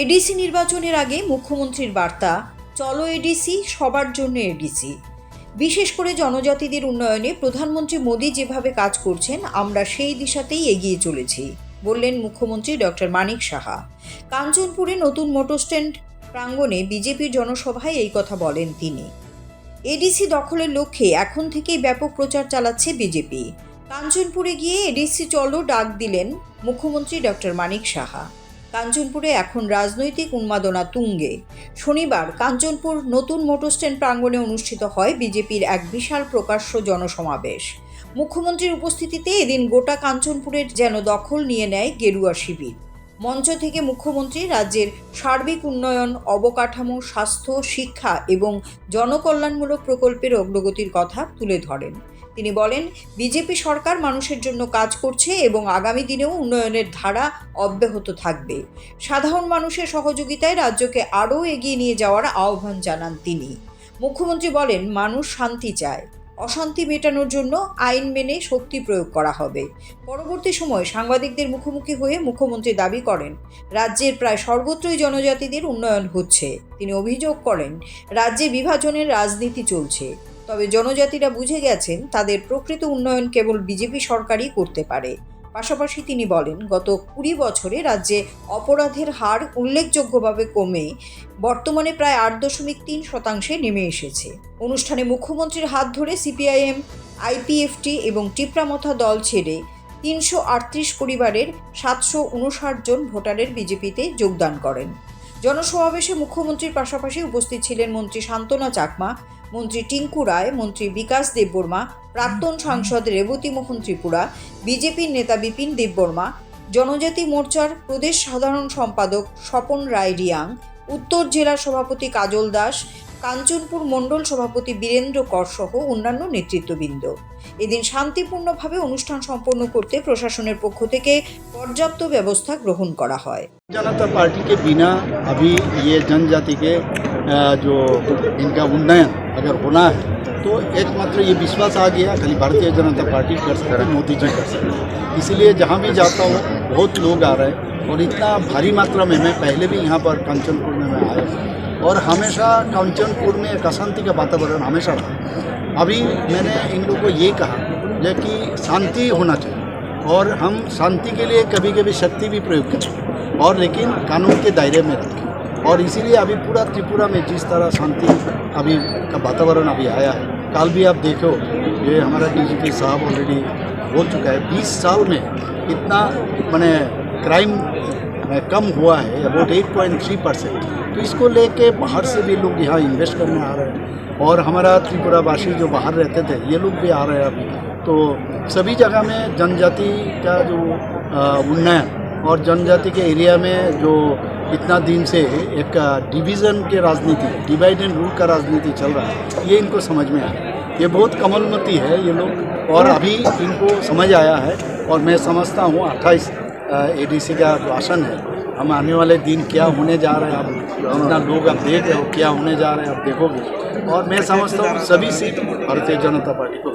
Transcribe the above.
ADC নির্বাচনের আগে মুখ্যমন্ত্রীর বার্তা, চলো এডিসি, সবার জন্য এডিসি। বিশেষ করে জনজাতিদের উন্নয়নে প্রধানমন্ত্রী মোদী যেভাবে কাজ করছেন, আমরা সেই দিশাতেই এগিয়ে চলেছি, বললেন মুখ্যমন্ত্রী ডক্টর মানিক সাহা। কাঞ্চনপুরে নতুন মোটর স্ট্যান্ড প্রাঙ্গণে বিজেপির জনসভায় এই কথা বলেন তিনি। এডিসি দখলের লক্ষ্যে এখন থেকেই ব্যাপক প্রচার চালাচ্ছে বিজেপি। কাঞ্চনপুরে গিয়ে এডিসি চলো ডাক দিলেন মুখ্যমন্ত্রী ডক্টর মানিক সাহা। কাঞ্চনপুরে এখন রাজনৈতিক উন্মাদনা তুঙ্গে। শনিবার কাঞ্চনপুর নতুন মোটর স্ট্যান্ড প্রাঙ্গণে অনুষ্ঠিত হয় বিজেপির এক বিশাল প্রকাশ্য জনসমাবেশ। মুখ্যমন্ত্রীর উপস্থিতিতে এদিন গোটা কাঞ্চনপুরের যেন দখল নিয়ে নেয় গেরুয়া শিবির। মঞ্চ থেকে মুখ্যমন্ত্রী রাজ্যের সার্বিক উন্নয়ন, অবকাঠামো, স্বাস্থ্য, শিক্ষা এবং জনকল্যাণমূলক প্রকল্পের অগ্রগতির কথা তুলে ধরেন। তিনি বলেন, বিজেপি সরকার মানুষের জন্য কাজ করছে এবং আগামী দিনেও উন্নয়নের ধারা অব্যাহত থাকবে। সাধারণ মানুষের সহযোগিতায় রাজ্যকে আরও এগিয়ে নিয়ে যাওয়ার আহ্বান জানান তিনি। মুখ্যমন্ত্রী বলেন, মানুষ শান্তি চায়, অশান্তি মেটানোর জন্য আইন মেনে শক্তি প্রয়োগ করা হবে। পরবর্তী সময় সাংবাদিকদের মুখোমুখি হয়ে মুখ্যমন্ত্রী দাবি করেন, রাজ্যের প্রায় সর্বত্রই জনজাতিদের উন্নয়ন হচ্ছে। তিনি অভিযোগ করেন, রাজ্যে বিভাজনের রাজনীতি চলছে। তবে জনজাতিরা বুঝে গেছেন, তাদের প্রকৃত উন্নয়ন কেবল বিজেপি সরকারই করতে পারে। পাশাপাশি তিনি বলেন, গত 20 বছরে রাজ্যে অপরাধের হার উল্লেখযোগ্যভাবে কমে বর্তমানে প্রায় 8.3% নেমে এসেছে। অনুষ্ঠানে মুখ্যমন্ত্রীর হাত ধরে সিপিআইএম, আইপিএফটি এবং টিপ্রামথা দল ছেড়ে 338 পরিবারের 759 জন ভোটারের বিজেপিতে যোগদান করেন। জনসমাবেশে মুখ্যমন্ত্রীর পাশাপাশি উপস্থিত ছিলেন মন্ত্রী শান্তনা চাকমা, মন্ত্রী টিঙ্কু রায়, মন্ত্রী বিকাশ দেববর্মা, প্রাক্তন সাংসদ রেবতী মোহন ত্রিপুরা, বিজেপির নেতা বিপিন দেববর্মা, জনজাতি মোর্চার প্রদেশ সাধারণ সম্পাদক স্বপন রায় রিয়াং, উত্তর জেলার সভাপতি কাজল দাস, কাঞ্চনপুর মণ্ডল সভাপতি বীরেন্দ্র কর সহ অন্যান্য নেতৃত্ববৃন্দ। এদিন শান্তিপূর্ণভাবে অনুষ্ঠান সম্পন্ন করতে প্রশাসনের পক্ষ থেকে পর্যাপ্ত ব্যবস্থা গ্রহণ করা হয়। जनता पार्टी के बिना अभी ये जनजाति के जो इनका उन्नयन अगर होना है तो एकमात्र ये विश्वास आ गया खाली भारतीय जनता पार्टी कर सकते, मोदी जी कर सकते। इसीलिए जहाँ भी जाता हूँ बहुत लोग आ रहे हैं और इतना भारी मात्रा में, मैं पहले भी यहाँ पर कांचनपुर में मैं आया और हमेशा कांचनपुर में एक अशांति का वातावरण हमेशा रहा। अभी मैंने इन लोगों को ये कहा है कि शांति होना चाहिए और हम शांति के लिए कभी कभी शक्ति भी प्रयोग करें और लेकिन कानून के दायरे में रखें। और इसीलिए अभी पूरा त्रिपुरा में जिस तरह शांति अभी का वातावरण अभी आया है, कल भी आप देखो ये हमारा डीजीपी साहब ऑलरेडी बोल चुका है 20 साल में इतना मैंने क्राइम कम हुआ है अबाउट 8.3%। तो इसको लेके बाहर से भी लोग यहाँ इन्वेस्ट करने आ रहे हैं और हमारा त्रिपुरावासी जो बाहर रहते थे ये लोग भी आ रहे हैं अभी। तो सभी जगह में जनजाति का जो उन्नयन और जनजाति के एरिया में जो इतना दिन से एक डिवीज़न के राजनीति, डिवाइड एंड रूल का राजनीति चल रहा है, ये इनको समझ में आया। ये बहुत कमलमती है ये लोग और अभी इनको समझ आया है। और मैं समझता हूँ 28 एडीसी का जो आसन है, हम आने वाले दिन क्या होने जा रहे हैं, आप जितना लोग आप देख रहे हो क्या होने जा रहे हैं आप देखोगे। और मैं समझता हूँ सभी सीट भारतीय जनता पार्टी को